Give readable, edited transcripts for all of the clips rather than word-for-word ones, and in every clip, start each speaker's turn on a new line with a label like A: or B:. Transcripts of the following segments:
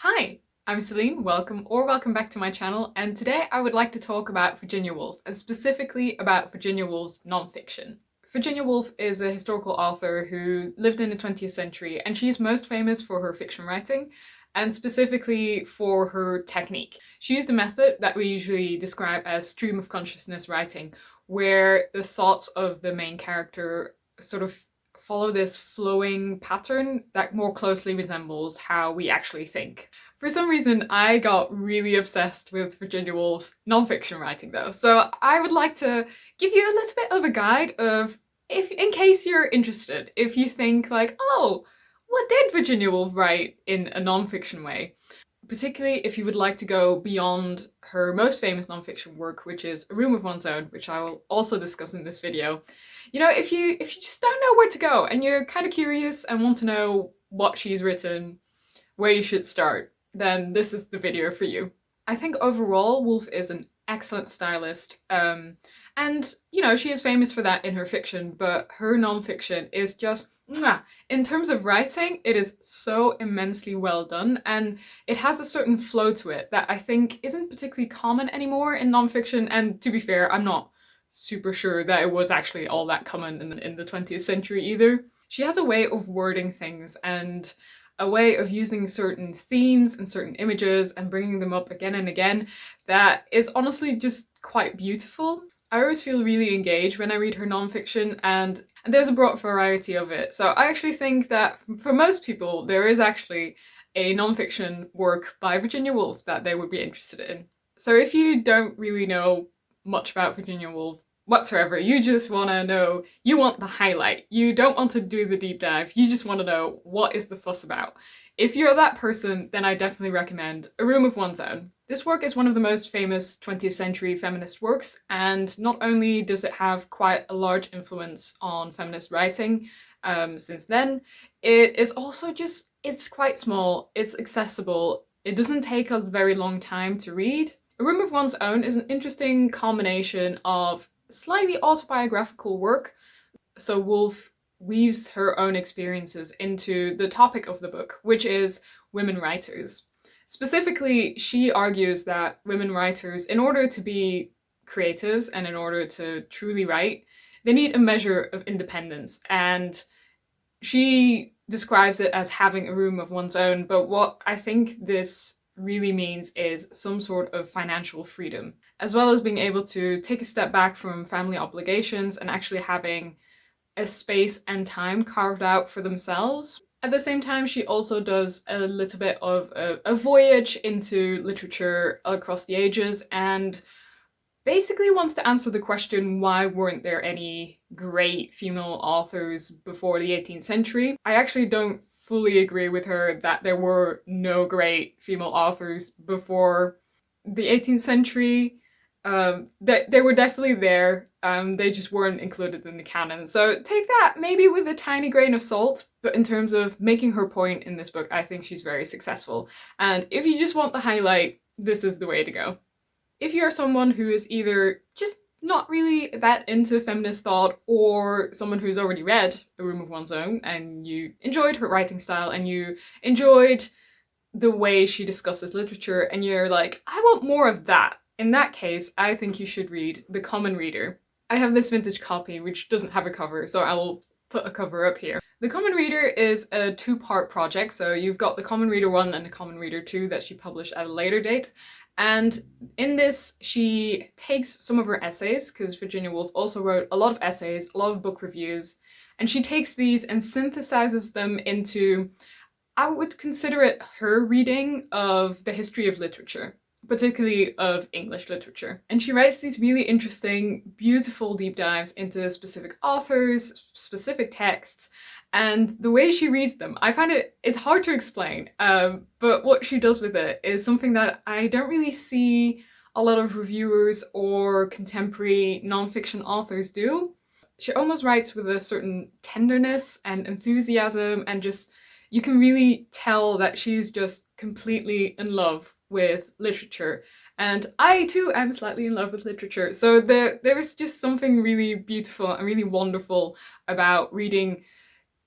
A: Hi, I'm Celine, welcome back to my channel, and today I would like to talk about Virginia Woolf, and specifically about Virginia Woolf's nonfiction. Virginia Woolf is a historical author who lived in the 20th century, and she's most famous for her fiction writing, and specifically for her technique. She used a method that we usually describe as stream of consciousness writing, where the thoughts of the main character sort of follow this flowing pattern that more closely resembles how we actually think. For some reason, I got really obsessed with Virginia Woolf's nonfiction writing though, so I would like to give you a little bit of a guide of, if in case you're interested, if you think like, oh, what did Virginia Woolf write in a nonfiction way? Particularly if you would like to go beyond her most famous nonfiction work, which is A Room of One's Own, which I will also discuss in this video. You know, if you just don't know where to go and you're kind of curious and want to know what she's written, where you should start, then this is the video for you. I think overall Woolf is an excellent stylist, and you know, she is famous for that in her fiction, but her nonfiction is just mwah. In terms of writing, it is so immensely well done, and it has a certain flow to it that I think isn't particularly common anymore in nonfiction. And to be fair, I'm not super sure that it was actually all that common in the 20th century either. She has a way of wording things and a way of using certain themes and certain images and bringing them up again and again that is honestly just quite beautiful. I always feel really engaged when I read her nonfiction, and there's a broad variety of it. So I actually think that for most people, there is actually a nonfiction work by Virginia Woolf that they would be interested in. So if you don't really know much about Virginia Woolf whatsoever, you just want to know, you want the highlight, you don't want to do the deep dive, you just want to know what is the fuss about. If you're that person, then I definitely recommend A Room of One's Own. This work is one of the most famous 20th century feminist works, and not only does it have quite a large influence on feminist writing since then, it is also just, it's quite small, it's accessible, it doesn't take a very long time to read. A Room of One's Own is an interesting combination of slightly autobiographical work, so Woolf weaves her own experiences into the topic of the book, which is women writers. Specifically, she argues that women writers, in order to be creatives and in order to truly write, they need a measure of independence, and she describes it as having a room of one's own, but what I think this really means is some sort of financial freedom, as well as being able to take a step back from family obligations and actually having a space and time carved out for themselves. At the same time, she also does a little bit of a voyage into literature across the ages and basically wants to answer the question, why weren't there any great female authors before the 18th century? I actually don't fully agree with her that there were no great female authors before the 18th century. They were definitely there, they just weren't included in the canon. So take that maybe with a tiny grain of salt, but in terms of making her point in this book, I think she's very successful. And if you just want the highlight, this is the way to go. If you're someone who is either just not really that into feminist thought, or someone who's already read A Room of One's Own and you enjoyed her writing style and you enjoyed the way she discusses literature and you're like, I want more of that, in that case, I think you should read The Common Reader. I have this vintage copy which doesn't have a cover, so I will put a cover up here. The Common Reader is a two-part project, so you've got The Common Reader 1 and The Common Reader 2 that she published at a later date. And in this, she takes some of her essays, because Virginia Woolf also wrote a lot of essays, a lot of book reviews, and she takes these and synthesizes them into, I would consider it her reading of the history of literature, particularly of English literature. And she writes these really interesting, beautiful deep dives into specific authors, specific texts, and the way she reads them, I find it's hard to explain, but what she does with it is something that I don't really see a lot of reviewers or contemporary nonfiction authors do. She almost writes with a certain tenderness and enthusiasm, and just, you can really tell that she's just completely in love with literature. And I too am slightly in love with literature, so there is just something really beautiful and really wonderful about reading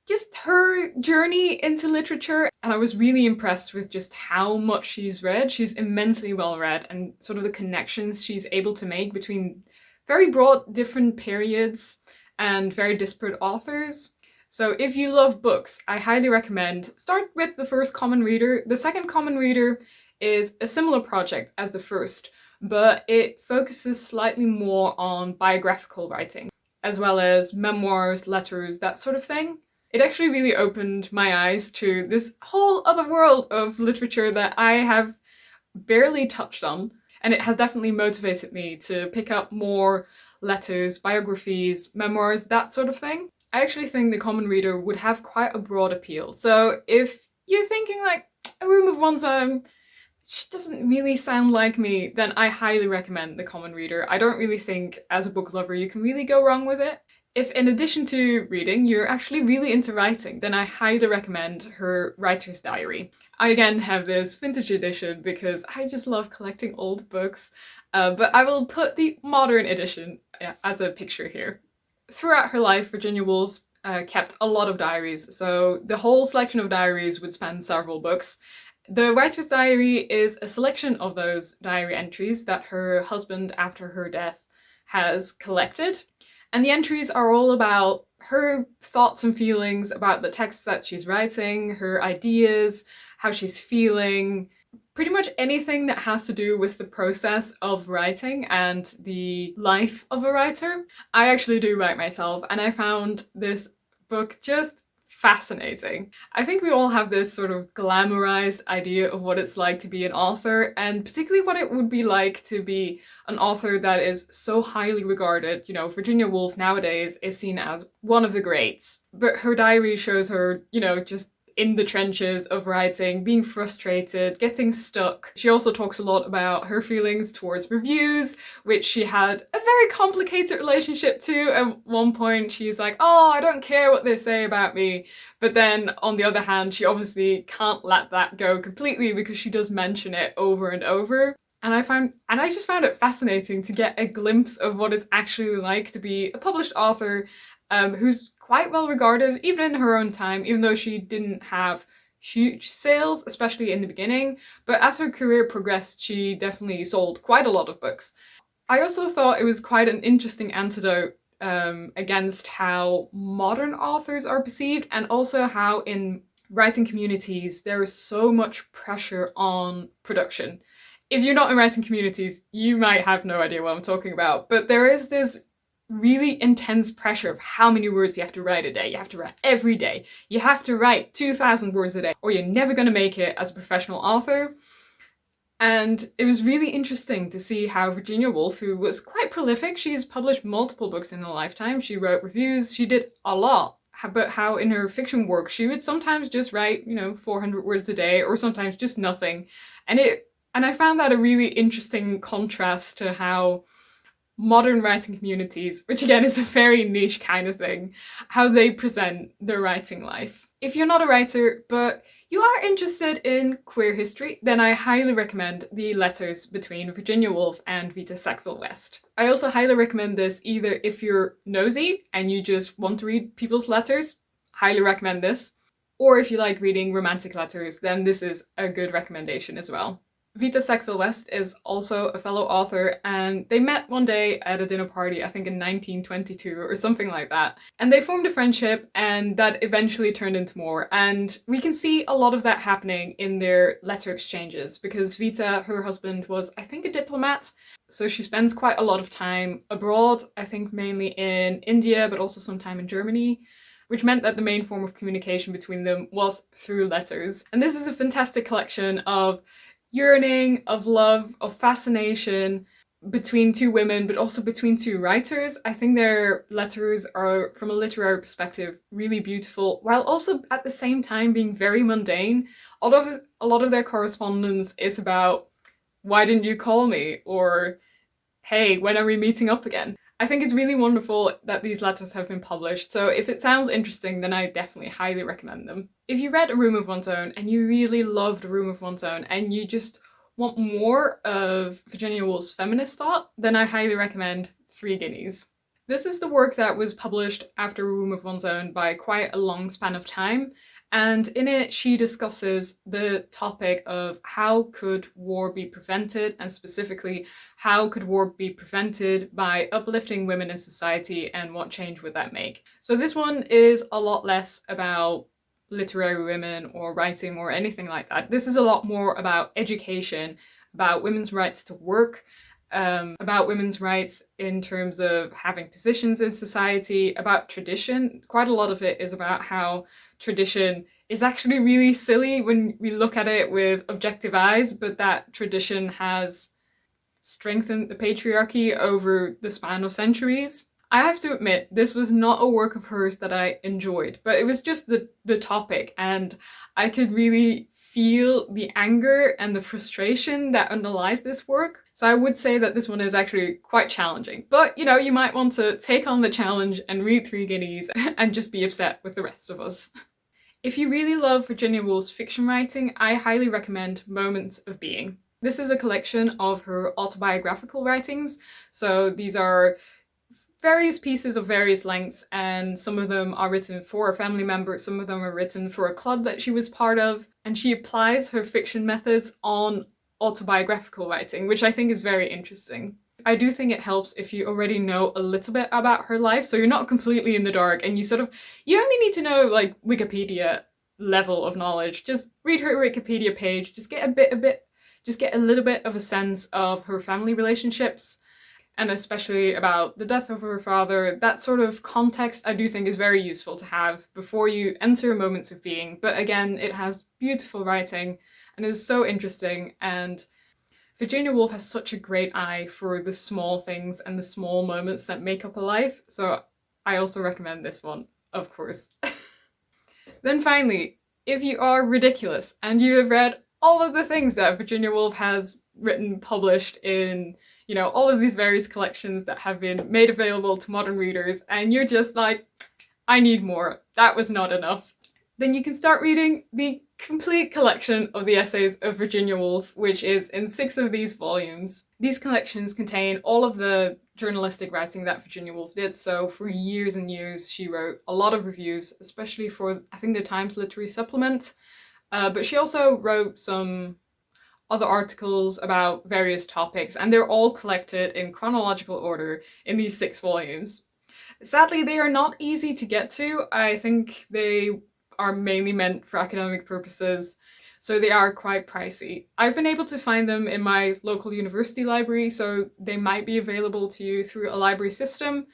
A: just her journey into literature, and I was really impressed with just how much she's read. She's immensely well read, and sort of the connections she's able to make between very broad different periods and very disparate authors. So if you love books, I highly recommend start with the first Common Reader. The second Common Reader is a similar project as the first, but it focuses slightly more on biographical writing, as well as memoirs, letters, that sort of thing. It actually really opened my eyes to this whole other world of literature that I have barely touched on, and it has definitely motivated me to pick up more letters, biographies, memoirs, that sort of thing. I actually think the Common Reader would have quite a broad appeal. So if you're thinking like, A Room of One's Own doesn't really sound like me, then I highly recommend the Common Reader. I don't really think as a book lover you can really go wrong with it. If in addition to reading, you're actually really into writing, then I highly recommend her Writer's Diary. I again have this vintage edition because I just love collecting old books, but I will put the modern edition as a picture here. Throughout her life, Virginia Woolf kept a lot of diaries, so the whole selection of diaries would span several books. The Writer's Diary is a selection of those diary entries that her husband, after her death, has collected. And the entries are all about her thoughts and feelings about the texts that she's writing, her ideas, how she's feeling, pretty much anything that has to do with the process of writing and the life of a writer. I actually do write myself, and I found this book just fascinating. I think we all have this sort of glamorized idea of what it's like to be an author, and particularly what it would be like to be an author that is so highly regarded. You know, Virginia Woolf nowadays is seen as one of the greats, but her diary shows her, you know, just in the trenches of writing, being frustrated, getting stuck. She also talks a lot about her feelings towards reviews, which she had a very complicated relationship to. At one point, she's like, oh, I don't care what they say about me. But then, on the other hand, she obviously can't let that go completely because she does mention it over and over. And I just found it fascinating to get a glimpse of what it's actually like to be a published author who's quite well regarded, even in her own time, even though she didn't have huge sales, especially in the beginning. But as her career progressed, she definitely sold quite a lot of books. I also thought it was quite an interesting antidote against how modern authors are perceived, and also how in writing communities there is so much pressure on production. If you're not in writing communities, you might have no idea what I'm talking about, but there is this really intense pressure of how many words you have to write a day. You have to write every day. You have to write 2,000 words a day, or you're never going to make it as a professional author. And it was really interesting to see how Virginia Woolf, who was quite prolific, she's published multiple books in her lifetime, she wrote reviews, she did a lot, but how in her fiction work she would sometimes just write, 400 words a day, or sometimes just nothing. And I found that a really interesting contrast to how modern writing communities, which again is a very niche kind of thing, how they present their writing life. If you're not a writer, but you are interested in queer history, then I highly recommend the letters between Virginia Woolf and Vita Sackville-West. I also highly recommend this either if you're nosy and you just want to read people's letters, highly recommend this, or if you like reading romantic letters, then this is a good recommendation as well. Vita Sackville-West is also a fellow author, and they met one day at a dinner party, I think in 1922 or something like that. And they formed a friendship, and that eventually turned into more. And we can see a lot of that happening in their letter exchanges, because Vita, her husband, was, I think, a diplomat. So she spends quite a lot of time abroad, I think mainly in India, but also some time in Germany, which meant that the main form of communication between them was through letters. And this is a fantastic collection of yearning, of love, of fascination between two women, but also between two writers. I think their letters are, from a literary perspective, really beautiful, while also at the same time being very mundane. A lot of their correspondence is about, why didn't you call me? Or, hey, when are we meeting up again? I think it's really wonderful that these letters have been published, so if it sounds interesting, then I definitely highly recommend them. If you read A Room of One's Own and you really loved A Room of One's Own and you just want more of Virginia Woolf's feminist thought, then I highly recommend 3 Guineas. This is the work that was published after A Womb of One's Own by quite a long span of time, and in it she discusses the topic of how could war be prevented, and specifically how could war be prevented by uplifting women in society and what change would that make. So this one is a lot less about literary women or writing or anything like that. This is a lot more about education, about women's rights to work, about women's rights in terms of having positions in society, about tradition. Quite a lot of it is about how tradition is actually really silly when we look at it with objective eyes, but that tradition has strengthened the patriarchy over the span of centuries. I have to admit, this was not a work of hers that I enjoyed, but it was just the topic, and I could really feel the anger and the frustration that underlies this work. So I would say that this one is actually quite challenging. But, you know, you might want to take on the challenge and read Three Guineas and just be upset with the rest of us. If you really love Virginia Woolf's fiction writing, I highly recommend Moments of Being. This is a collection of her autobiographical writings, so these are various pieces of various lengths, and some of them are written for a family member, some of them are written for a club that she was part of, and she applies her fiction methods on autobiographical writing, which I think is very interesting. I do think it helps if you already know a little bit about her life, so you're not completely in the dark and you only need to know like Wikipedia level of knowledge. Just read her Wikipedia page, just get a little bit of a sense of her family relationships, and especially about the death of her father. That sort of context I do think is very useful to have before you enter Moments of Being. But again, it has beautiful writing and is so interesting, and Virginia Woolf has such a great eye for the small things and the small moments that make up a life, so I also recommend this one, of course. Then finally, if you are ridiculous and you have read all of the things that Virginia Woolf has written, published in, you know, all of these various collections that have been made available to modern readers, and you're just like, I need more, that was not enough, then you can start reading the complete collection of the essays of Virginia Woolf, which is in 6 of these volumes. These collections contain all of the journalistic writing that Virginia Woolf did, so for years and years she wrote a lot of reviews, especially for, I think, the Times Literary Supplement, but she also wrote some other articles about various topics, and they're all collected in chronological order in these 6 volumes. Sadly, they are not easy to get to. I think they are mainly meant for academic purposes, so they are quite pricey. I've been able to find them in my local university library, so they might be available to you through a library system.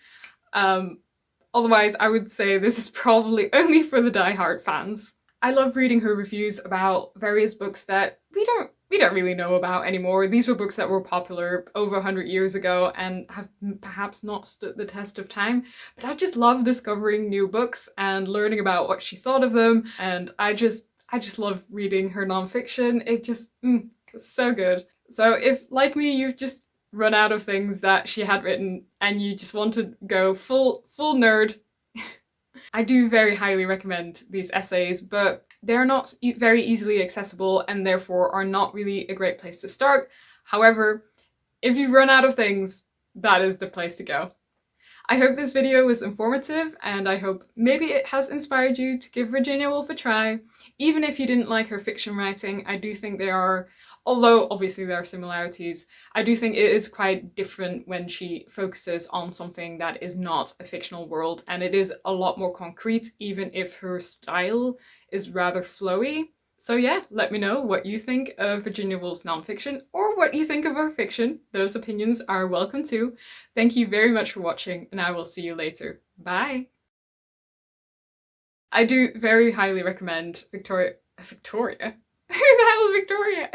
A: Otherwise, I would say this is probably only for the die-hard fans. I love reading her reviews about various books that we don't really know about anymore. These were books that were popular over 100 years ago and have perhaps not stood the test of time, but I just love discovering new books and learning about what she thought of them, and I just love reading her nonfiction. It's so good. So if, like me, you've just run out of things that she had written and you just want to go full nerd, I do very highly recommend these essays, but they're not very easily accessible and therefore are not really a great place to start. However, if you run out of things, that is the place to go. I hope this video was informative, and I hope maybe it has inspired you to give Virginia Woolf a try. Even if you didn't like her fiction writing, I do think there are, although obviously there are similarities, I do think it is quite different when she focuses on something that is not a fictional world, and it is a lot more concrete, even if her style is rather flowy. So yeah, let me know what you think of Virginia Woolf's nonfiction, or what you think of her fiction. Those opinions are welcome too. Thank you very much for watching, and I will see you later. Bye! I do very highly recommend Victoria? Who the hell is Victoria?